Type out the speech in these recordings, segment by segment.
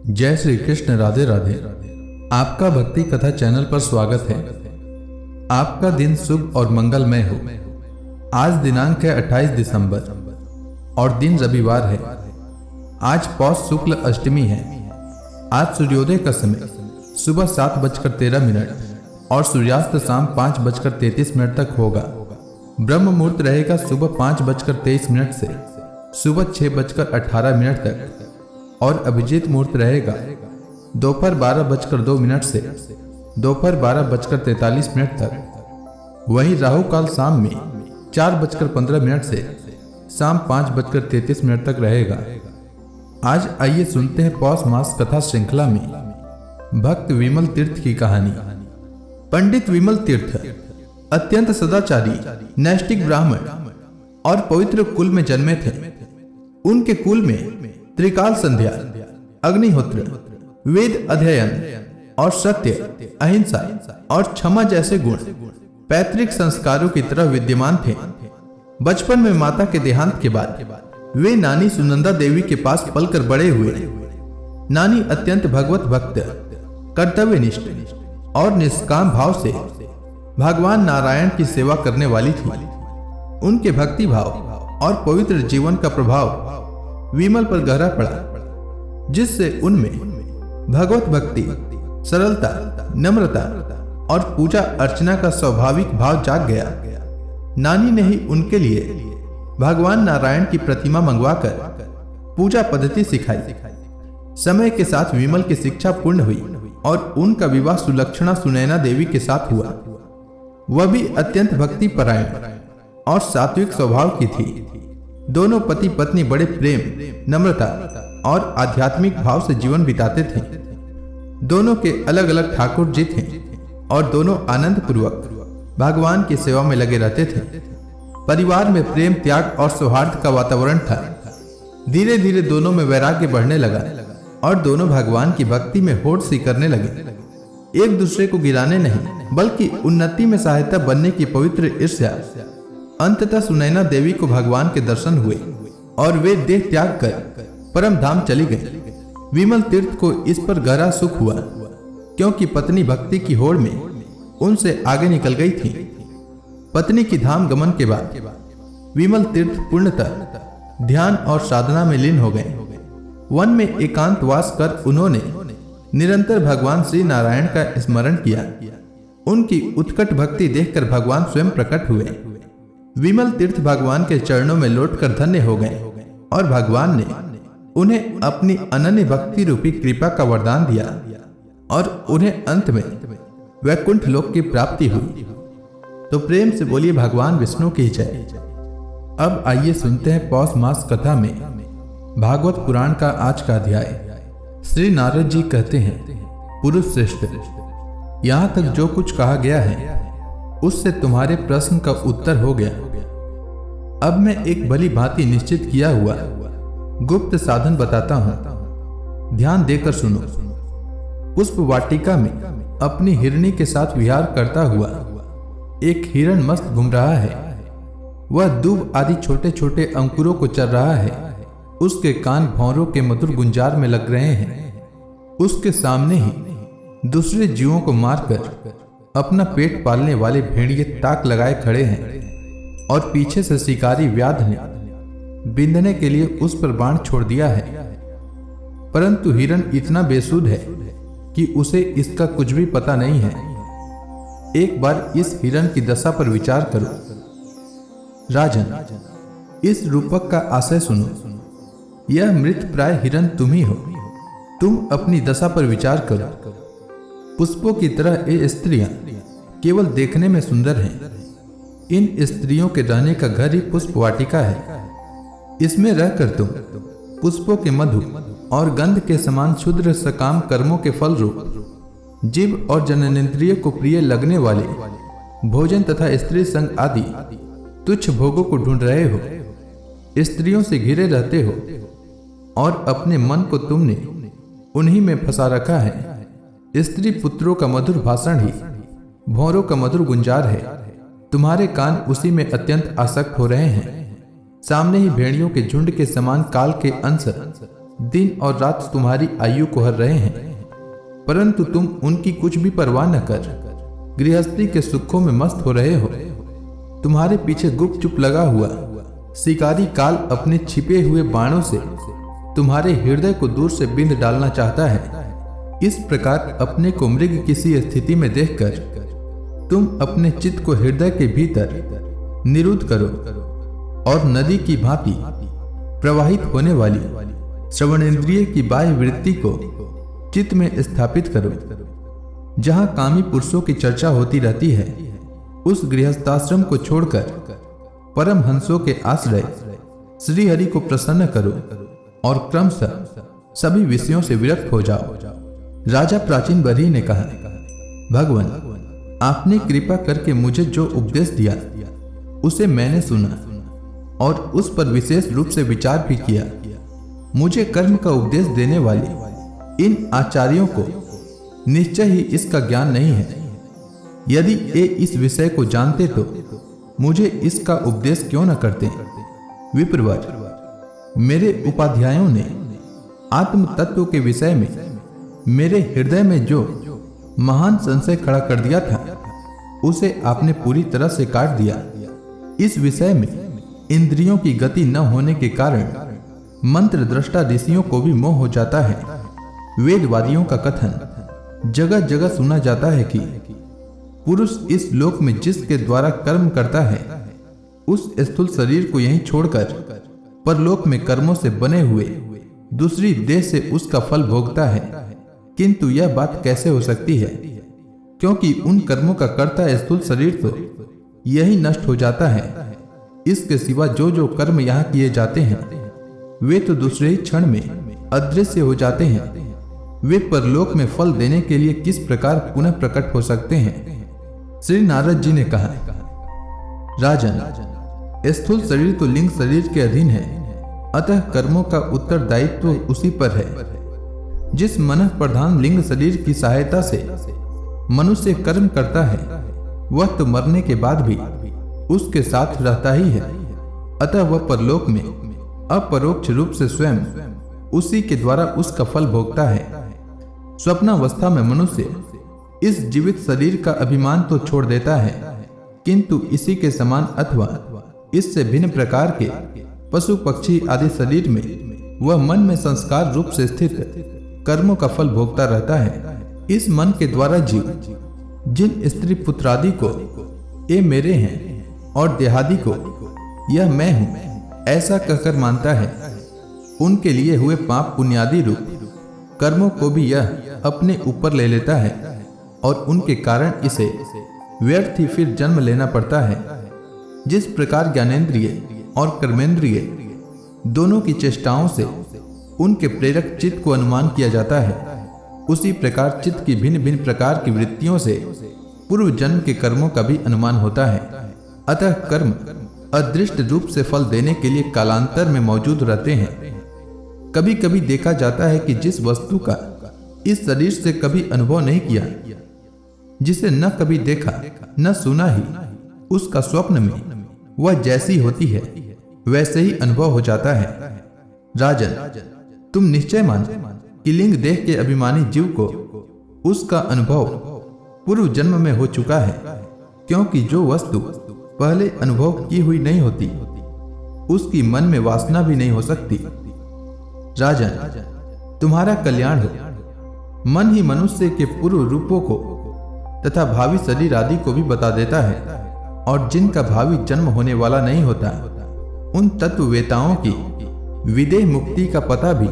जय श्री कृष्ण। राधे राधे। आपका भक्ति कथा चैनल पर स्वागत है। आपका दिन शुभ और मंगलमय हो। आज दिनांक है 28 दिसंबर और दिन रविवार है। आज पौष शुक्ल अष्टमी है। आज सूर्योदय का समय सुबह 7:13 और सूर्यास्त शाम 5:33 तक होगा। ब्रह्म मुहूर्त रहेगा सुबह 5:23 से सुबह 6:18 तक और अभिजीत मुहूर्त रहेगा दोपहर 12:02 से दोपहर 12:43 तक। वहीं राहु काल शाम में 4:15 से शाम 5:33 तक रहेगा। आज आइए सुनते हैं पौष मास कथा श्रृंखला में भक्त विमल तीर्थ की कहानी। पंडित विमल तीर्थ अत्यंत सदाचारी नैष्ठिक ब्राह्मण और पवित्र कुल में जन्मे थे। उनके कुल में त्रिकाल संध्या, अग्निहोत्र, वेद अध्ययन और सत्य, अहिंसा और क्षमा जैसे गुण पैतृक संस्कारों की तरह विद्यमान थे। बचपन में माता के देहांत के बाद वे नानी सुनंदा देवी के पास पलकर बड़े हुए। नानी अत्यंत भगवत भक्त, कर्तव्यनिष्ठ और निष्काम भाव से भगवान नारायण की सेवा करने वाली थी। उनके भक्ति भाव और पवित्र जीवन का प्रभाव विमल पर गहरा पड़ा, जिससे उनमें भगवत भक्ति, सरलता, नम्रता और पूजा अर्चना का स्वाभाविक भाव जाग गया। नानी ने ही उनके लिए भगवान नारायण की प्रतिमा मंगवाकर पूजा पद्धति सिखाई। समय के साथ विमल की शिक्षा पूर्ण हुई और उनका विवाह सुलक्षणा सुनैना देवी के साथ हुआ। वह भी अत्यंत भक्ति परायण और सात्विक स्वभाव की थी। दोनों पति पत्नी बड़े प्रेम, नम्रता और आध्यात्मिक भाव से जीवन बिताते थे। दोनों के अलग अलग ठाकुर जी थे और दोनों आनंद पूर्वक भगवान की सेवा में लगे रहते थे। परिवार में प्रेम, त्याग और सौहार्द का वातावरण था। धीरे धीरे दोनों में वैराग्य बढ़ने लगा और दोनों भगवान की भक्ति में होड़ सी करने लगे। एक दूसरे को गिराने नहीं बल्कि उन्नति में सहायता बनने की पवित्र ईर्ष्या। अंततः सुनैना देवी को भगवान के दर्शन हुए और वे देह त्याग कर परम धाम चली गई। विमल तीर्थ को इस पर गहरा सुख हुआ क्योंकि पत्नी भक्ति की होड़ में उनसे आगे निकल गई थी। पत्नी की धाम गमन के बाद विमल तीर्थ पूर्णतः ध्यान और साधना में लीन हो गए। वन में एकांतवास कर उन्होंने निरंतर भगवान श्री नारायण का स्मरण किया। उनकी उत्कट भक्ति देखकर भगवान स्वयं प्रकट हुए। विमल तीर्थ भगवान के चरणों में लौटकर धन्य हो गए और भगवान ने उन्हें अपनी अनन्य भक्ति रूपी कृपा का वरदान दिया और उन्हें अंत में वैकुंठ लोक की प्राप्ति हुई। तो प्रेम से बोलिए भगवान विष्णु की जय। अब आइए सुनते हैं पौष मास कथा में भागवत पुराण का आज का अध्याय। श्री नारद जी कहते हैं, पुरुष श्रेष्ठ, यहाँ तक जो कुछ कहा गया है उससे तुम्हारे प्रश्न का उत्तर हो गया। अब मैं एक भली भांति निश्चित किया हुआ गुप्त साधन बताता हूं, ध्यान देकर सुनो। पुष्प वाटिका में अपनी हिरणी के साथ विहार करता हुआ एक हिरण मस्त घूम रहा है। वह दूब आदि छोटे छोटे अंकुरों को चर रहा है। उसके कान भौरों के मधुर गुंजार में लग रहे हैं। उसके सामने ही दूसरे जीवों को मारकर अपना पेट पालने वाले भेड़िए ताक लगाए खड़े हैं और पीछे से शिकारी व्याध ने बिंधने के लिए उस पर बाण छोड़ दिया है। परंतु हिरण इतना बेसुध है कि उसे इसका कुछ भी पता नहीं है। एक बार इस हिरण की दशा पर विचार करो। राजन, इस रूपक का आशय सुनो। यह मृत प्राय हिरण तुम ही हो। तुम अपनी दशा पर विचार करो। पुष्पों की तरह ये स्त्रियां केवल देखने में सुंदर हैं। इन स्त्रियों के रहने का घर ही पुष्प वाटिका है। इसमें रहकर तुम पुष्पों के मधु और गंध के समान क्षुद्र सकाम कर्मों के फल रूप जीव और जननेंद्रिय को प्रिय लगने वाले भोजन तथा स्त्री संग आदि तुच्छ भोगों को ढूंढ रहे हो। स्त्रियों से घिरे रहते हो और अपने मन को तुमने उन्हीं में फंसा रखा है। स्त्री पुत्रों का मधुर भाषण ही भौरों का मधुर गुंजार है। तुम्हारे कान उसी में अत्यंत आसक्त हो रहे हैं। सामने ही भेड़ियों के झुंड के समान काल के अंश दिन और रात तुम्हारी आयु को हर रहे हैं, परंतु तुम उनकी कुछ भी परवाह न कर गृहस्थी के सुखों में मस्त हो रहे हो। तुम्हारे पीछे गुपचुप लगा हुआ शिकारी काल अपने छिपे हुए बाणों से तुम्हारे हृदय को दूर से बिंद डालना चाहता है। इस प्रकार अपने को मृग किसी स्थिति में देखकर तुम अपने चित्त को हृदय के भीतर निरुद्ध करो और नदी की भांति प्रवाहित होने वाली श्रवणेन्द्रिय की बाह्य वृत्ति को चित्त में स्थापित करो। जहां कामी पुरुषों की चर्चा होती रहती है, उस गृहस्थाश्रम को छोड़कर परम हंसों के आश्रय श्री हरि को प्रसन्न करो और क्रमशः सभी विषयों से विरक्त हो जाओ। राजा प्राचीन बरही ने कहा, भगवान, आपने कृपा करके मुझे जो उपदेश दिया उसे मैंने सुना और उस पर विशेष रूप से विचार भी किया। मुझे कर्म का उपदेश देने वाले इन आचार्यों को निश्चय ही इसका ज्ञान नहीं है। यदि ये इस विषय को जानते तो मुझे इसका उपदेश क्यों न करते। विप्रवर, मेरे उपाध्यायों ने आत्म तत्व के विषय में मेरे हृदय में जो महान संशय खड़ा कर दिया था, उसे आपने पूरी तरह से काट दिया। इस विषय में इंद्रियों की गति न होने के कारण मंत्र दृष्टा ऋषियों को भी मोह हो जाता है। वेदवादियों का कथन जगह जगह सुना जाता है कि पुरुष इस लोक में जिसके द्वारा कर्म करता है, उस स्थूल शरीर को यहीं छोड़कर परलोक में कर्मों से बने हुए दूसरी देह से उसका फल भोगता है। किंतु यह बात कैसे हो सकती है, क्योंकि उन कर्मों का कर्ता स्थूल शरीर तो यही नष्ट हो जाता है। इसके सिवा जो जो कर्म यहाँ किए जाते हैं, वे तो दूसरे ही क्षण में अदृश्य हो जाते हैं। वे परलोक में फल देने के लिए किस प्रकार पुनः प्रकट हो सकते हैं। श्री नारद जी ने कहा, राजन, स्थूल शरीर तो लिंग शरीर के अधीन है, अतः कर्मों का उत्तरदायित्व उसी पर है। जिस मन प्रधान लिंग शरीर की सहायता से मनुष्य कर्म करता है, वह तो मरने के बाद भी उसके साथ रहता ही है। अतः वह परलोक में अपरोक्ष रूप से स्वयं उसी के द्वारा उसका फल भोगता है। स्वप्नावस्था में मनुष्य इस जीवित शरीर का अभिमान तो छोड़ देता है, किंतु इसी के समान अथवा इससे भिन्न प्रकार के पशु पक्षी आदि शरीर में वह मन में संस्कार रूप से स्थित कर्मों का फल भोगता रहता है। इस मन के द्वारा जीव जिन स्त्री पुत्रादि को ये मेरे हैं और देहादि को यह मैं हूं ऐसा कहकर मानता है, उनके लिए हुए पाप पुण्यादि रूप कर्मों को भी यह अपने ऊपर ले लेता है और उनके कारण इसे व्यर्थ ही फिर जन्म लेना पड़ता है। जिस प्रकार ज्ञानेंद्रिय और कर्मेंद्रिय दोनों की चेष्टाओं से उनके प्रेरक चित्त को अनुमान किया जाता है, उसी प्रकार चित्त की भिन्न भिन्न प्रकार की वृत्तियों से पूर्व जन्म के कर्मों का भी अनुमान होता है। अतः कर्म अदृष्ट रूप से फल देने के लिए कालांतर में मौजूद रहते हैं। कभी कभी देखा जाता है कि जिस वस्तु का इस शरीर से कभी अनुभव नहीं किया, जिसे न कभी देखा न सुना ही, उसका स्वप्न में वह जैसी होती है वैसे ही अनुभव हो जाता है। राजन, तुम निश्चय मानो कि लिंग देह के अभिमानी जीव को उसका अनुभव पूर्व जन्म में हो चुका है, क्योंकि जो वस्तु पहले अनुभव की हुई नहीं होती, उसकी मन में वासना भी नहीं हो सकती। राजन, तुम्हारा कल्याण हो। मन ही मनुष्य के पूर्व रूपों को तथा भावी शरीर आदि को भी बता देता है, और जिनका भावी जन्म होने वाला नहीं होता, उन तत्ववेताओं की विदेह मुक्ति का पता भी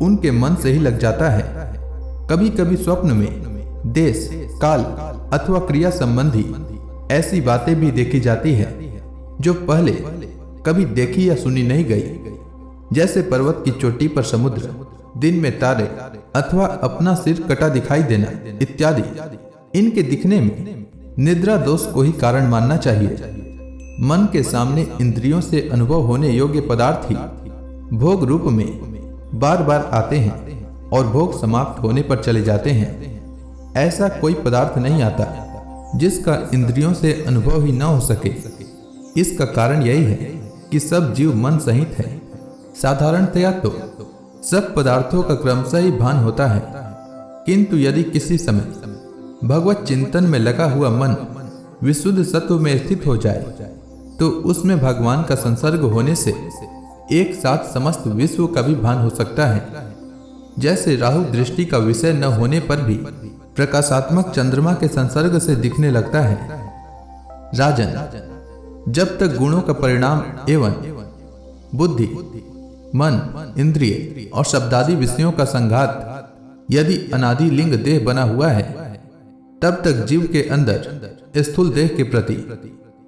उनके मन से ही लग जाता है। कभी कभी स्वप्न में देश, काल अथवा क्रिया संबंधी ऐसी बातें भी देखी जाती है जो पहले कभी देखी या सुनी नहीं गई, जैसे पर्वत की चोटी पर समुद्र, दिन में तारे अथवा अपना सिर कटा दिखाई देना इत्यादि। इनके दिखने में निद्रा दोष को ही कारण मानना चाहिए। मन के सामने इंद्रियों से अनुभव होने योग्य पदार्थ ही भोग रूप में बार बार आते हैं और भोग समाप्त होने पर चले जाते हैं। ऐसा कोई पदार्थ नहीं आता जिसका इंद्रियों से अनुभव ही न हो सके। इसका कारण यही है कि सब जीव मन सहित है। साधारणतया तो सब पदार्थों का क्रमशः ही भान होता है, किंतु यदि किसी समय भगवत चिंतन में लगा हुआ मन विशुद्ध सत्व में स्थित हो जाए तो उसमें भगवान का संसर्ग होने से एक साथ समस्त विश्व का भी भान हो सकता है। जैसे राहु दृष्टि का विषय न होने पर भी प्रकाशात्मक चंद्रमा के संसर्ग से दिखने लगता है। राजन, जब तक गुणों का परिणाम एवं बुद्धि, मन, इंद्रिय और शब्दादि विषयों का संघात यदि अनादि लिंग देह बना हुआ है, तब तक जीव के अंदर स्थूल देह के प्रति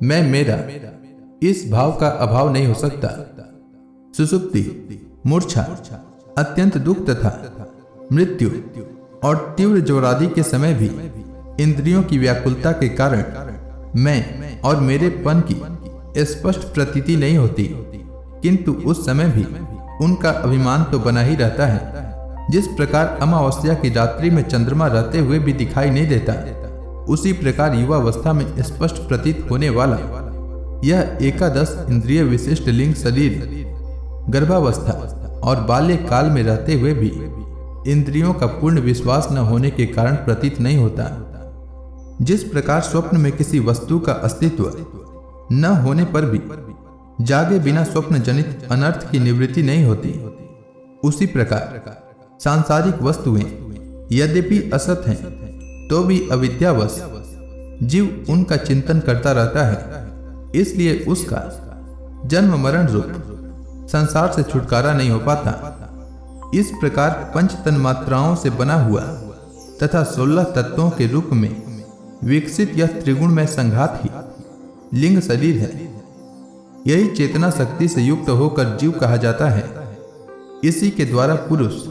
मैं मेरा इस भाव का अभाव नहीं हो सकता। सुसुप्ति, मूर्छा, अत्यंत दुख तथा मृत्यु और तीव्र ज्वरादि के समय भी इंद्रियों की व्याकुलता के कारण मैं और मेरेपन की स्पष्ट प्रतीति नहीं होती, किंतु उस समय भी उनका अभिमान तो बना ही रहता है। जिस प्रकार अमावस्या की रात्रि में चंद्रमा रहते हुए भी दिखाई नहीं देता, उसी प्रकार युवावस्था में स्पष्ट प्रतीत होने वाला यह एकादश इंद्रिय विशिष्ट लिंग शरीर गर्भावस्था और बाल्य काल में रहते हुए भी इंद्रियों का पूर्ण विश्वास न होने के कारण प्रतीत नहीं होता। जिस प्रकार स्वप्न में किसी वस्तु का अस्तित्व न होने पर भी जागे बिना स्वप्न जनित अनर्थ की निवृत्ति नहीं होती, उसी प्रकार सांसारिक वस्तुएं यद्यपि असत हैं तो भी अविद्यावश जीव उनका चिंतन करता रहता है, इसलिए उसका जन्म मरण रूप संसार से छुटकारा नहीं हो पाता। इस प्रकार पंच तन्मात्राओं से बना हुआ तथा 16 तत्वों के रूप में विकसित यह त्रिगुणमय संघात ही लिंग शरीर है। यही चेतना शक्ति से युक्त होकर जीव कहा जाता है। इसी के द्वारा पुरुष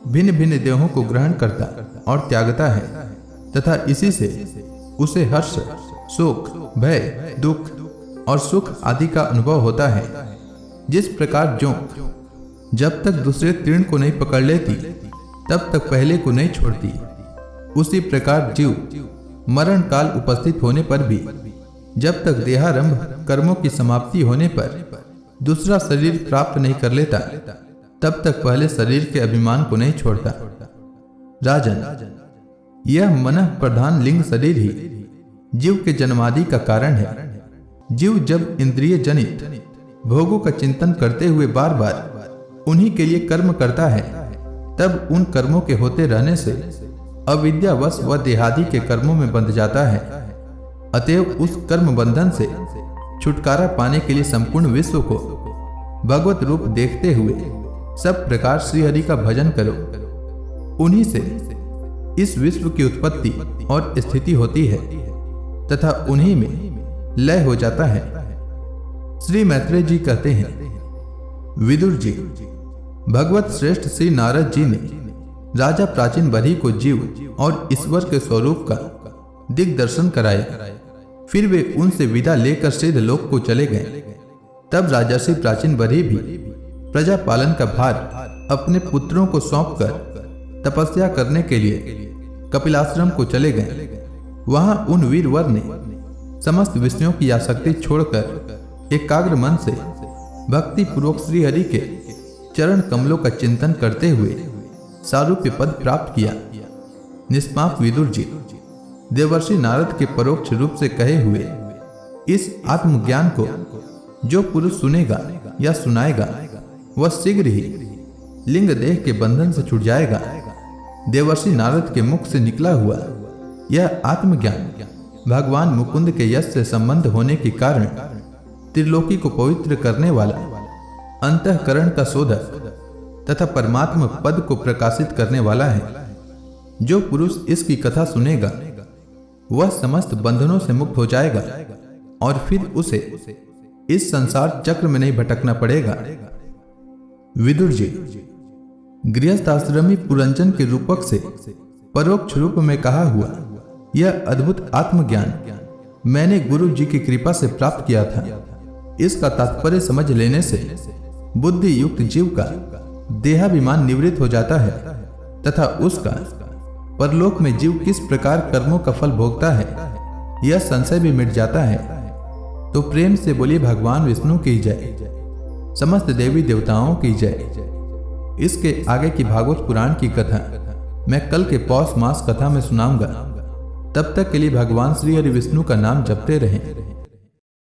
भिन्न भिन्न देहों को ग्रहण करता और त्यागता है तथा इसी से उसे हर्ष, शोक, भय, दुख और सुख आदि का अनुभव होता है। जिस प्रकार जोंक जब तक दूसरे तीर्ण को नहीं पकड़ लेती तब तक पहले को नहीं छोड़ती, उसी प्रकार जीव मरण काल उपस्थित होने पर भी जब तक देहारंभ कर्मों की समाप्ति होने पर दूसरा शरीर प्राप्त नहीं कर लेता, तब तक पहले शरीर के अभिमान को नहीं छोड़ता। राजन, यह मन प्रधान लिंग शरीर ही जीव के जन्मादि का कारण है। जीव जब इंद्रिय जनित भोगों का चिंतन करते हुए बार बार उन्हीं के लिए कर्म करता है, तब उन कर्मों के होते रहने से अविद्यावश व देहादि के कर्मों में बंध जाता है। अतएव उस कर्म बंधन से छुटकारा पाने के लिए संपूर्ण विश्व को भगवत रूप देखते हुए सब प्रकार श्रीहरि का भजन करो। उन्हीं से इस विश्व की उत्पत्ति और स्थिति होती है तथा उन्हीं में लय हो जाता है। श्री मैत्रेय जी कहते हैं, विदुर जी, भगवत श्रेष्ठ श्री नारद जी ने राजा प्राचीन बरी को जीव और ईश्वर के स्वरूप का दिग्दर्शन कराया। फिर वे उनसे विदा लेकर सिद्ध लोक को चले गए। तब राजर्षि प्राचीन बरी भी प्रजा पालन का भार अपने पुत्रों को सौंपकर तपस्या करने के लिए कपिलाश्रम को चले गए। वहां उन वीरवर ने समस्त विषयों की आसक्ति छोड़कर एकाग्र मन से भक्ति पूर्वक श्री हरि के चरण कमलों का चिंतन करते हुए सारूप्य पद प्राप्त किया। निष्पाप विदुर जी, देवर्षि नारद के परोक्ष रूप से कहे हुए इस आत्मज्ञान को जो पुरुष सुनेगा या सुनाएगा वह शीघ्र ही लिंग देह के बंधन से छूट जाएगा। देवर्षि नारद के मुख से निकला हुआ यह आत्मज्ञान भगवान मुकुंद के यश से संबंध होने के कारण त्रिलोकी को पवित्र करने वाला, अंतःकरण का शोधक तथा परमात्मा पद को प्रकाशित करने वाला है। जो पुरुष इसकी कथा सुनेगा वह समस्त बंधनों से मुक्त हो जाएगा और फिर उसे इस संसार चक्र में नहीं भटकना पड़ेगा। विदुर जी, गृहस्थाश्रमी पुरंजन के रूपक से परोक्ष रूप में कहा हुआ यह अद्भुत आत्मज्ञान मैंने गुरु जी की कृपा से प्राप्त किया था। इसका तात्पर्य समझ लेने से बुद्धि युक्त जीव का देहाभिमान निवृत्त हो जाता है तथा उसका परलोक में जीव किस प्रकार कर्मों का फल भोगता है यह संशय भी मिट जाता है। तो प्रेम से बोलिए भगवान विष्णु की जय, समस्त देवी देवताओं की जय। इसके आगे की भागवत पुराण की कथा मैं कल के पौष मास कथा में सुनाऊंगा। तब तक के लिए भगवान श्री हरि विष्णु का नाम जपते रहें।